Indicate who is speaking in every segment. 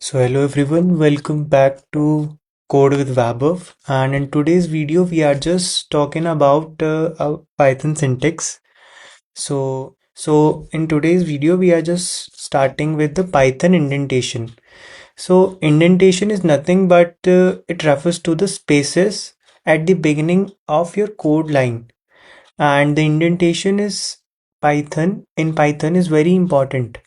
Speaker 1: So hello everyone, welcome back to Code with Vaibhav, and in today's video we are just talking about Python syntax. So in today's video we are just starting with the Python indentation. So indentation is nothing but it refers to the spaces at the beginning of your code line, and the indentation is Python is very important,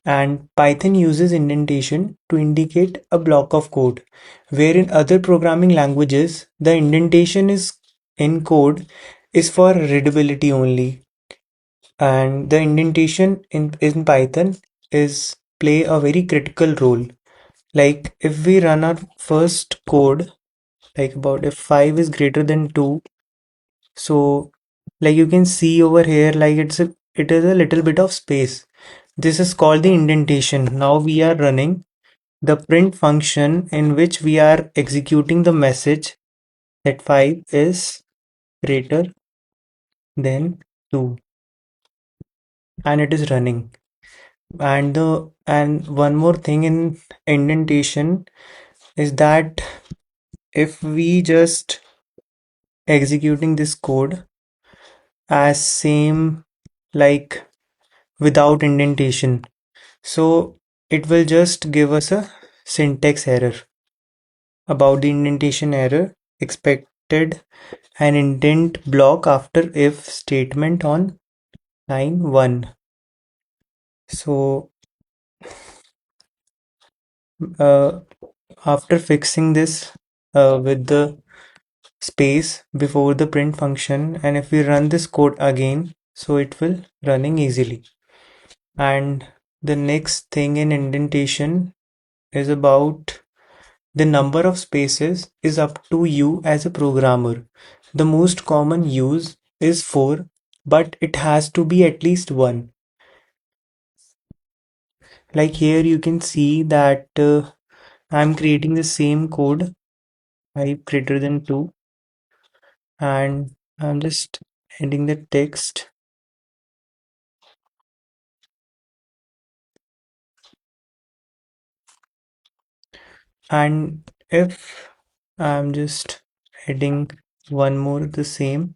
Speaker 1: and Python uses indentation to indicate a block of code, where in other programming languages, the indentation is in code is for readability only. And the indentation in Python is play a very critical role. Like if we run our first code, like about if 5 is greater than 2, so like you can see over here, like it is a little bit of space. This is called the indentation. Now we are running the print function in which we are executing the message that 5 is greater than 2, and it is running. And one more thing in indentation is that if we just executing this code as same, like without indentation, so it will just give us a syntax error. About the indentation error, expected an indent block after if statement on line 1. So uh, after fixing this with the space before the print function, and if we run this code again, so it will running easily. And the next thing in indentation is about the number of spaces is up to you as a programmer. The most common use is 4, but it has to be at least 1. Like here you can see that I'm creating the same code, 5 greater than 2, and I'm just adding the text. And if I'm just adding one more the same,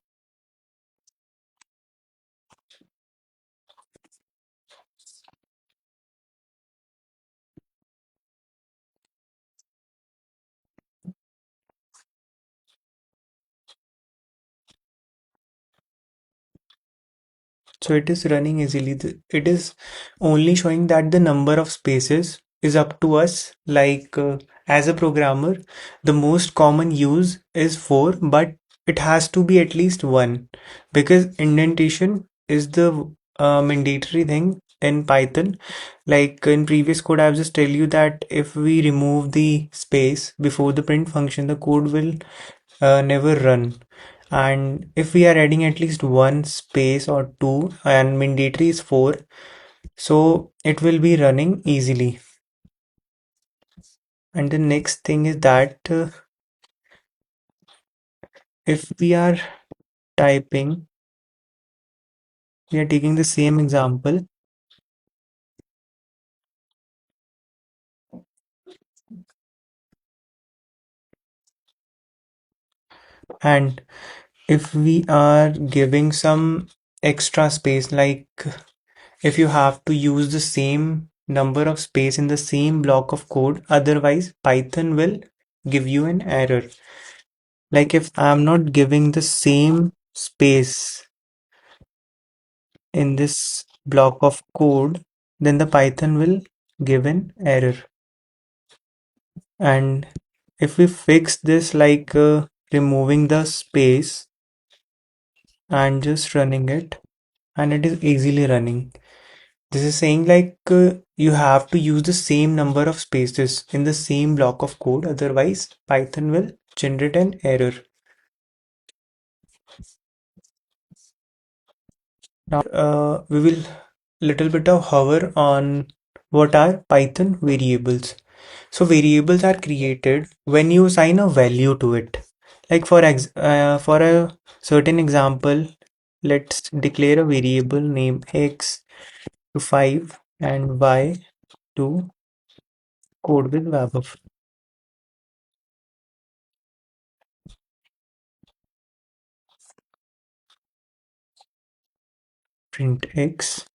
Speaker 1: so it is running easily. It is only showing that the number of spaces is up to us. Like as a programmer, the most common use is 4, but it has to be at least 1, because indentation is the mandatory thing in Python. Like in previous code, I've just tell you that if we remove the space before the print function, the code will never run. And if we are adding at least one space or two, and mandatory is 4, so it will be running easily. And the next thing is that if we are typing, we are taking the same example, and if we are giving some extra space, like if you have to use the same number of space in the same block of code, otherwise Python will give you an error. Like if I'm not giving the same space in this block of code, then the Python will give an error. And if we fix this, like removing the space and just running it, and it is easily running. This is saying like you have to use the same number of spaces in the same block of code, otherwise Python will generate an error. Now we will little bit of hover on what are Python variables. So variables are created when you assign a value to it. Like for a certain example, let's declare a variable name x to 5 and y to Code with Vaibhav. Print X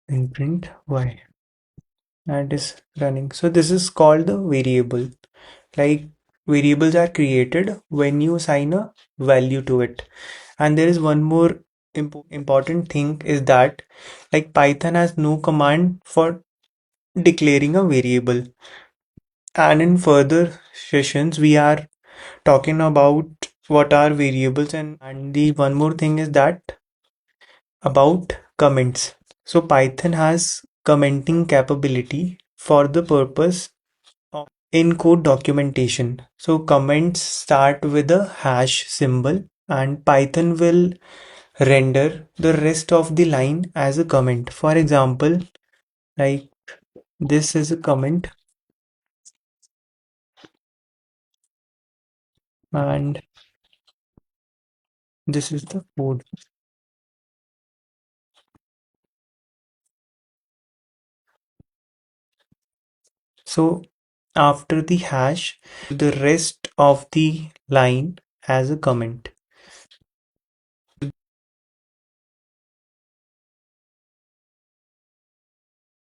Speaker 1: and print Y. And is running. So this is called the variable. Like variables are created when you assign a value to it. And there is one more important thing is that like Python has no command for declaring a variable. And in further sessions, we are talking about what are variables and the one more thing is that about comments. So Python has commenting capability for the purpose of in-code documentation. So comments start with a hash symbol and Python will render the rest of the line as a comment. For example, like this is a comment and this is the code. So after the hash, the rest of the line as a comment.